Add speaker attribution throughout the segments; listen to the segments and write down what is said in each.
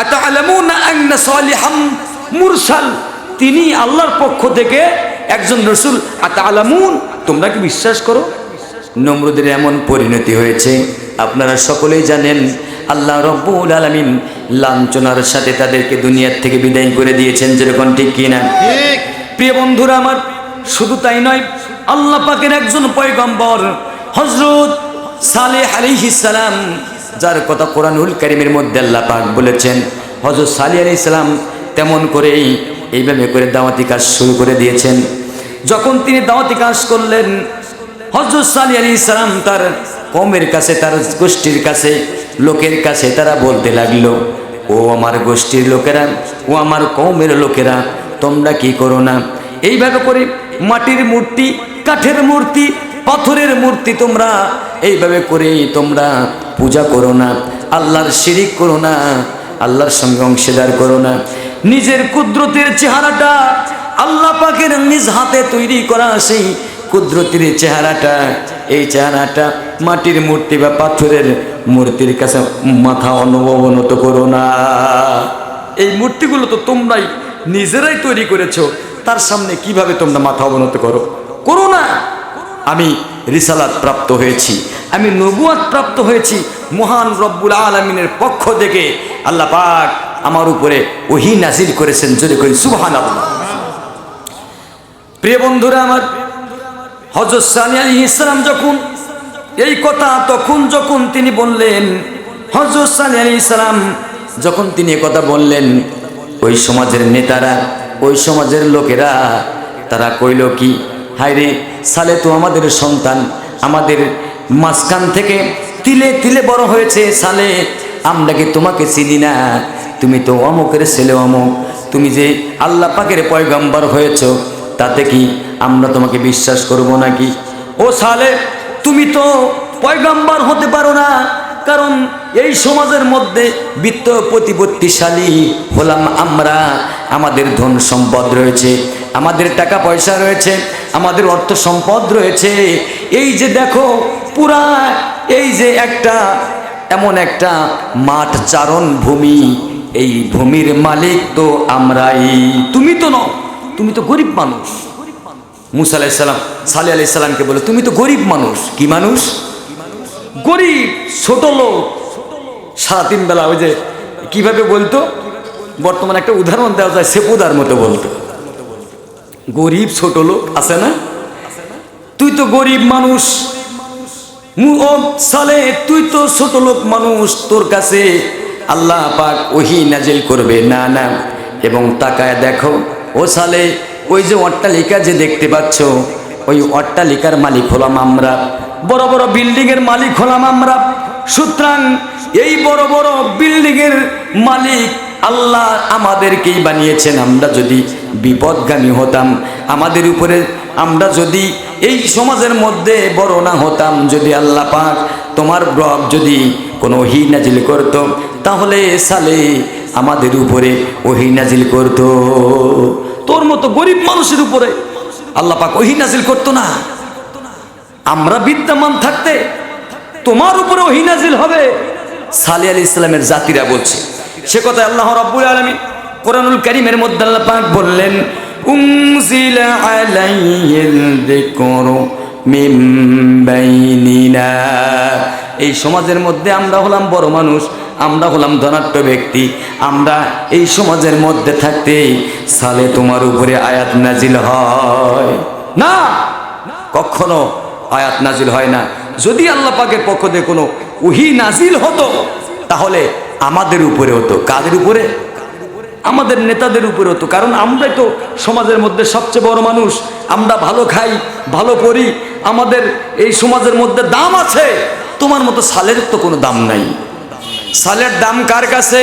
Speaker 1: আতা'লামুনা আন্না সালিহাম মুরসাল, তিনি আল্লাহর পক্ষ থেকে একজন রাসূল। আতা'লামুন, তোমরা কি বিশ্বাস করো? নমরুদের এমন পরিণতি হয়েছে আপনারা সকলেই জানেন। আল্লাহ রাব্বুল আলামিন লাঞ্ছনার সাথে তাদেরকে দুনিয়ার থেকে বিদায় করে দিয়েছেন, যেরকম ঠিক কিনা?
Speaker 2: ঠিক।
Speaker 1: প্রিয় বন্ধুরা আমার, শুধু তাই নয়, আল্লাহ পাকের একজন পয়গম্বর হযরত সালেহ আলাইহিস সালাম, যার কথা কোরআনুল কারীমের মধ্যে আল্লাহ পাক বলেছেন, হযরত সালেহ আলাইহিস সালাম তেমন করেই এইভাবে করে দাওয়াতি কাজ শুরু করে দিয়েছেন। যখন তিনি দাওয়াতি কাজ করলেন, হযরত সালেহ আলাইহিস সালাম তার কওমের কাছে, তার গোষ্ঠীর কাছে, লোকের কাছে তারা বলতে লাগলো, ও আমার গোষ্ঠীর লোকেরা, ও আমার কওমের লোকেরা, তোমরা কি করো না এইভাবে করে মাটির মূর্তি, কাঠের মূর্তি, পাথরের মূর্তি তোমরা এইভাবে করে তোমরা পূজা করো না, আল্লাহর শিরিক করো না, আল্লাহর সঙ্গে অংশীদার করো না। নিজের কুদরতের চেহারাটা, আল্লাহ পাকের নিজ হাতে তৈরি করা সেই কুদরতের চেহারাটা, এই চেহারাটা মাটির মূর্তি বা পাথরের মূর্তির কাছে মাথা অবনত করো না। এই মূর্তিগুলো তো তোমরাই নিজেরাই তৈরি করেছো, তার সামনে কিভাবে তোমরা মাথা অবনত করো না। আমি রিসালাত প্রাপ্ত হয়েছি, আমি নবুয়াত প্রাপ্ত হয়েছি মহান রব্বুল আলামিনের পক্ষ থেকে। আল্লাহ পাক আমার উপরে ওহী নাজিল করেছেন, জোরে করি সুবহানাল্লাহ। প্রিয় বন্ধুরা আমার, হযরত সালেহ আলাইহিস সালাম যখন এই কথা যখন তিনি বললেন, হযরত সালেহ আলাইহিস সালাম যখন তিনি এই কথা বললেন, ওই সমাজের নেতারা, ওই সমাজের লোকেরা তারা কইল কি, হায়রে সালেহ তো আমাদের সন্তান, আমাদের মাঝখান থেকে তিলে তিলে বড় হয়েছে সালেহ, আমরা কি তোমাকে চিনি না? তুমি তো অমুকের ছেলে অমুক, তুমি যে আল্লাহ পাকের পয়গম্বর হয়েছো, তাতে কি আমরা তোমাকে বিশ্বাস করব নাকি? ও সালেহ, তুমি তো পয়গম্বর হতে পারো না, কারণ এই সমাজের মধ্যে বিত্ত প্রতিপত্তিশালী হলাম আমরা, আমাদের ধন সম্পদ রয়েছে, আমাদের টাকা পয়সা রয়েছে, আমাদের অর্থ সম্পদ রয়েছে। এই যে দেখো পুরা, এই যে একটা এমন একটা মাঠ চারণ ভূমি, এই ভূমির মালিক তো আমরাই, তুমি তো নও, তুমি তো গরিব মানুষ। মুসা আলাইহিস সালাম সালেহ আলাইহিস সালামকে বলে, তুমি তো গরিব মানুষ। কি মানুষ? গরিব, ছোট লোক। সারা তিন বেলা ওই যে কিভাবে বলতো, বর্তমানে একটা উদাহরণ দেওয়া যায়, সেপুদার মতো বলতো, গরিব ছোট লোক আছে না? তুই তো গরিব মানুষ, ও সালেহ তুই তো ছোট লোক মানুষ, তোর কাছে আল্লাহ পাক ওহী নাজিল করবে না না। এবং তাকায় দেখো ও সালেহ, ওই যে অট্টালিকা যে দেখতে পাচ্ছ, ওই অট্টালিকার মালিক হলাম আমরা, বড় বড় বিল্ডিং এর মালিক হলাম আমরা। সুতরাং এই বড় বড় বিল্ডিং এর মালিক আল্লাহ আমাদেরকেই বানিয়েছেন। আমরা যদি বিপদগামী হতাম, আমাদের উপরে আমরা যদি এই সমাজের মধ্যে বড় না হতাম, যদি আল্লাহ পাক তোমার রব যদি কোনো ওহী নাজিল করত, তাহলে সালেহ আমাদের উপরে ওহী নাজিল করত। তোর মতো গরিব মানুষের উপরে আল্লাহ পাক ওহী নাজিল করতো না। আমরা বিদ্যমান থাকতে তোমার উপরে ওহী নাজিল হবে। সালেহ আলাইহিস সালামের জাতিরা বলছে, সে কথা আল্লাহ রাব্বুল আলামিন কোরআনুল কারীমের মধ্যে আল্লাহ পাক বললেন, উনজিলা আলাইহিল যিকরু মিন বাইনিনা। এই সমাজের মধ্যে আমরা হলাম বড় মানুষ, আমরা হলাম ধনাঢ্য ব্যক্তি, আমরা এই সমাজের মধ্যে থাকতে সালেহ তোমার উপরে আয়াত নাজিল হয় না? কখনো আয়াত নাজিল হয় না। যদি আল্লাহ পাকের পক্ষ থেকে কোনো ওহী নাজিল হতো, তাহলে আমাদের উপরে হতো। কাদের উপরে? আমাদের নেতাদের উপরে হতো। কারণ আমরাই তো সমাজের মধ্যে সবচেয়ে বড় মানুষ, আমরা ভালো খাই, ভালো পড়ি, আমাদের এই সমাজের মধ্যে দাম আছে। তোমার মতো সালের তো কোনো দাম নাই। সালের দাম কার কাছে?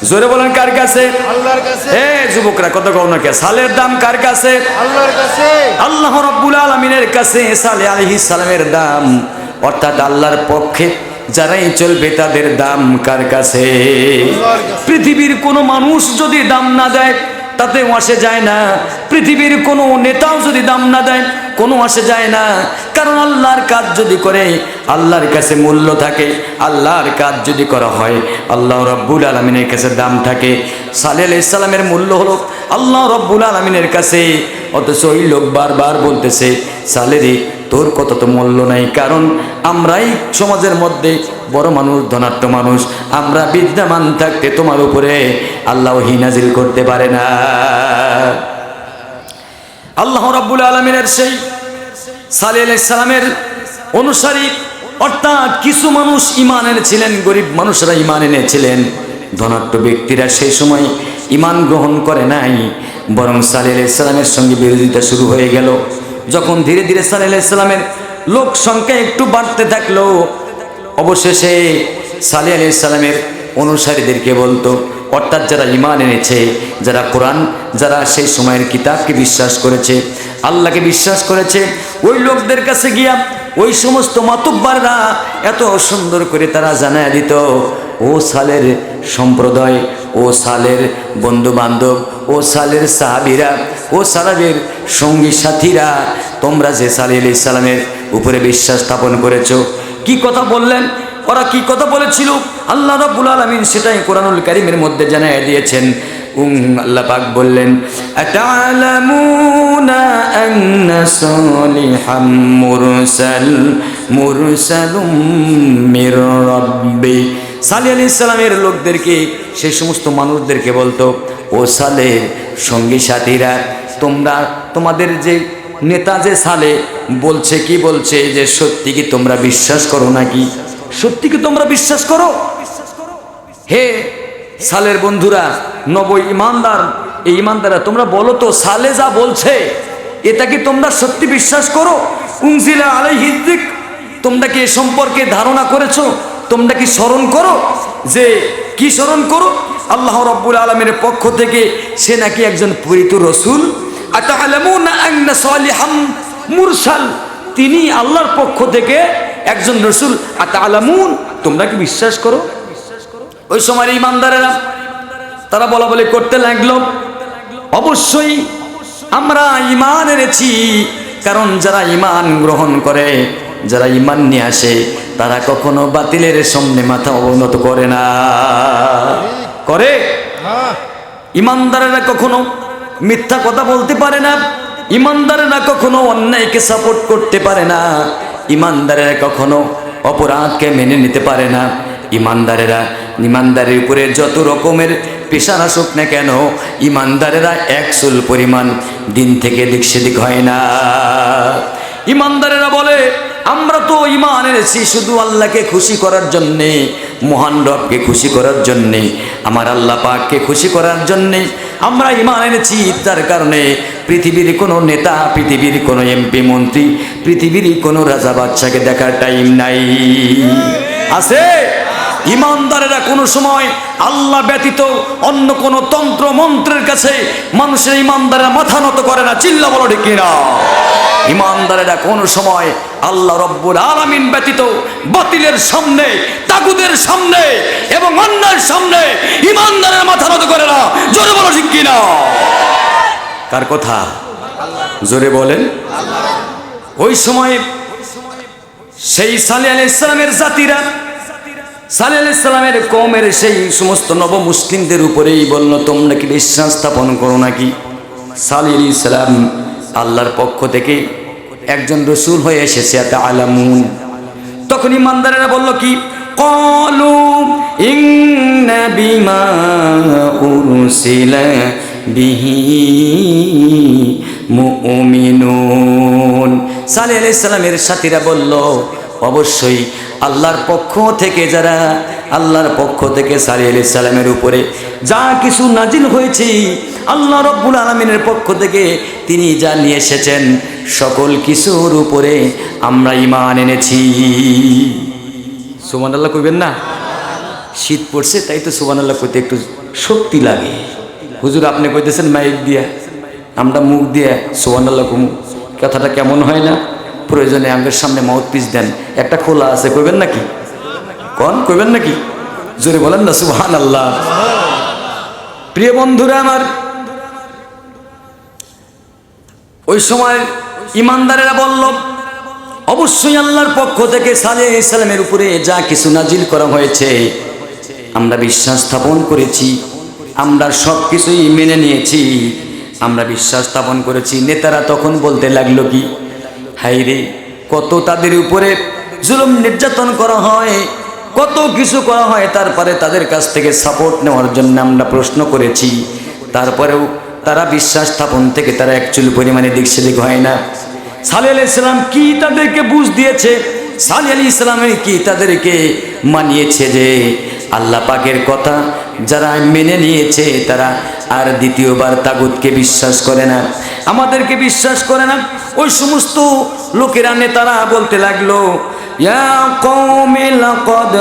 Speaker 1: জোরে বলেন, কার কাছে?
Speaker 2: আল্লাহর কাছে।
Speaker 1: যুবকরা কত কও না কে? সালের দাম কার কাছে?
Speaker 2: আল্লাহর কাছে।
Speaker 1: আল্লাহ রাব্বুল আলামিনের কাছে সালেহ আলাইহিস সালামের দাম, অর্থাৎ আল্লাহর পক্ষে যারাই চলবে তাদের দাম কার কাছে? পৃথিবীর কোনো মানুষ যদি দাম না দেয় তাতে আসে যায় না, পৃথিবীর কোনো নেতাও যদি দাম না দেয়, কোনো আসে যায় না। কারণ আল্লাহর কাজ যদি করে আল্লাহর কাছে মূল্য থাকে, আল্লাহর কাজ যদি করা হয় আল্লাহ রাব্বুল আলামিনের কাছে দাম থাকে। সালেহ আলাইহিস সালামের মূল্য হলো আল্লাহ রাব্বুল আলামিনের কাছে। অথচ ওই লোক বারবার বলতেছে, সালেহ রে তোর কত তো মূল্য নাই, কারণ আমরাই সমাজের মধ্যে বড় মানুষ, ধনাঢ্য মানুষ, আমরা বিদ্যমান থাকতে তোমার উপরে আল্লাহ ওহী নাজিল করতে পারে না। আল্লাহ রাব্বুল আলামিনের সেই সালেহ আলাইহিস সালামের অনুসারী অর্থাৎ কিছু মানুষ ঈমান এনেছিলেন, গরিব মানুষরা ঈমান এনেছিলেন, ধনাঢ্য ব্যক্তিরা সেই সময় ঈমান গ্রহণ করে নাই, বরং সালেহ আলাইহিস সালামের সঙ্গে বিরোধিতা শুরু হয়ে গেল। যখন ধীরে ধীরে সালেহ আলাইহিস সালামের লোক সংখ্যা একটু বাড়তে থাকলো, অবশেষে সালেহ আলাইহিস সালামের অনুসারীদেরকে বলতো, অর্থাৎ যারা ঈমান এনেছে, যারা কোরআন, যারা সেই সময়ের কিতাবকে বিশ্বাস করেছে, আল্লাহকে বিশ্বাস করেছে, ওই লোকদের কাছে গিয়া ওই সমস্ত মাতুব্বাররা এত সুন্দর করে তারা জানায় দিত, ও সালের সম্প্রদায়, ও সালের বন্ধু বান্ধব, ও সালের সাহাবীরা, ও সালাবের সঙ্গী সাথীরা, তোমরা যে সালেহ আলাইহিস সালামের উপরে বিশ্বাস স্থাপন করেছো। কি কথা বললেন ওরা, কি কথা বলেছিল আল্লাহ রাব্বুল আলামিন সেটাই কোরআনুল কারীমের মধ্যে জানায় দিয়েছেন। আল্লাহ পাক বললেন, আতা'লামুনা আন্না সালিহাম মুরসালুম মির রাব্বি। সালেহ আলাইহিস সালামের লোকদেরকে, সেই সমস্ত মানুষদেরকে বলতো, ও সালেহ সঙ্গী সাথীরা, তোমরা তোমাদের যে নেতা যে সালেহ বলছে, কি বলছে যে সত্যি কি তোমরা বিশ্বাস করো নাকি? সত্যি কি তোমরা বিশ্বাস করো? হে সালেহর বন্ধুরা, নব ইমানদার, এই ইমানদাররা, তোমরা বলো তো সালেহ যা বলছে এটা কি তোমরা সত্যি বিশ্বাস করো? উনজিলা আলাইহি যিকর, তোমরা কি এ সম্পর্কে ধারণা করেছো? তোমরা কি স্মরণ করো? যে কি স্মরণ করো? আল্লাহ রাব্বুল আলামিনের পক্ষ থেকে সে নাকি একজন প্রেরিত রাসূল। আতা'লামুনা আন্না সালিহাম মুরসাল, তিনি আল্লাহর পক্ষ থেকে একজন রাসূল। আতা'লামুন, তোমরা কি বিশ্বাস করো? ওই সময়ের ইমানদারেরা তারা বলা বলি করতে লাগলো, অবশ্যই আমরা ঈমান এনেছি, কারণ যারা ঈমান গ্রহণ করে, যারা ঈমান নিয়ে আসে, তারা কখনো বাতিলের সামনে মাথা অবনত করে না। করে? ঈমানদারেরা কখনো মিথ্যা কথা বলতে পারে না, ঈমানদারেরা কখনো অন্যায়কে সাপোর্ট করতে পারে না, ঈমানদারেরা কখনো অপরাধকে মেনে নিতে পারে না। ঈমানদারের উপরে যত রকমের পেশার আসুক না কেন, ঈমানদারেরা এক চুল পরিমাণ দিন থেকে দিক সেদিক হয় না। ঈমানদারেরা বলে, আমরা তো ঈমান এনেছি শুধু আল্লাহকে খুশি করার জন্যে, মহান রবকে খুশি করার জন্যে, আমার আল্লাহ পাককে খুশি করার জন্যে আমরা ঈমান এনেছি। তার কারণে পৃথিবীর কোনো নেতা, পৃথিবীর কোনো এমপি মন্ত্রী, পৃথিবীর কোনো রাজা বাদশাকে দেখার টাইম নাই। আছে? ঈমানদারেরা কোনো সময় আল্লাহ ব্যতীত অন্য কোনো তন্ত্র মন্ত্রের কাছে মানুষের ঈমানদারেরা মাথা নত করে না। চিল্লা বলো ঠিক কিনা? ঈমানদারেরা কোনো সময় আল্লাহ রাব্বুল আলামিন ব্যতীত বাতিলের সামনে, তাগুদের সামনে এবং অন্যায়ের সামনে ঈমানদারেরা মাথা নত করে না। জোরে বলো ঠিক কিনা? কার কথা? জোরে বলেন। ওই সময় সেই সালেহ আলাইহিস সালামের জাতিরা, সালেহ আলাইহিস সালামের কওমের সেই সমস্ত নব মুসলিমদের উপরেই বলল, তোমরা কি বিশ্বাস স্থাপন করো নাকি? সালেহ আলাইহিস সালাম আল্লাহর পক্ষ থেকে একজন রাসূল হয়ে এসেছে। আতা'লামুন, তখন ঈমানদারেরা বলল কি? ক্বালু ইন্না বিমা উরসিলা বিহি মুমিনুন। সালেহ আলাইহিস সালামের সাথীরা বলল, অবশ্যই আল্লাহর পক্ষ থেকে, যারা আল্লাহর পক্ষ থেকে সালেহ আলাইহিস সালামের উপরে যা কিছু নাজিল হয়েছে, আল্লাহ রাব্বুল আলামিনের পক্ষ থেকে তিনি যা নিয়ে এসেছেন, সকল কিছুর উপরে আমরা ঈমান এনেছি। সুবহানাল্লাহ কইবেন না? শীত পড়ছে তাই তো সুবহানাল্লাহ কইতে একটু শক্তি লাগে। হুজুর আপনি কইতেছেন মাইক দিয়া, আমরা মুখ দিয়ে সুবহানাল্লাহ কমু, কথাটা কেমন হয় না? প্রয়োজনে আমাদের সামনে মাউথপিস দেন, একটা খোলা আছে, কইবেন নাকি? কইবেন নাকি? জোরে বলেন না সুবহানাল্লাহ। প্রিয় বন্ধুরা আমার, ওই সময় ইমানদারেরা বলল, অবশ্যই আল্লাহর পক্ষ থেকে সালেহ আলাইহিস সালামের উপরে যা কিছু নাজিল করা হয়েছে আমরা বিশ্বাস স্থাপন করেছি, আমরা সব কিছুই মেনে নিয়েছি, আমরা বিশ্বাস স্থাপন করেছি। নেতারা তখন বলতে লাগলো কি, হায় রে, কত তাদের উপরে জুলুম নির্যাতন করা হয়, কত কিছু করা হয়, তারপরে তাদের কাছ থেকে সাপোর্ট নেওয়ার জন্য আমরা প্রশ্ন করেছি, তারপরেও তারা বিশ্বাস স্থাপন থেকে তারা এক চুল পরিমাণে দিক সেদিক হয় না। সালেহ আলাইহিস সালাম কি তাদেরকে বুঝ দিয়েছে, সালেহ আলাইহিস সালামের কি তাদেরকে মানিয়েছে যে আল্লাহ পাকের কথা যারা মেনে নিয়েছে তারা আর দ্বিতীয়বার তাগুতকে বিশ্বাস করে না, আমাদেরকে বিশ্বাস করে না। ওই সমস্ত লোকেরা নেতারা বলতে লাগলো, ইয়া কওমি লাকাদ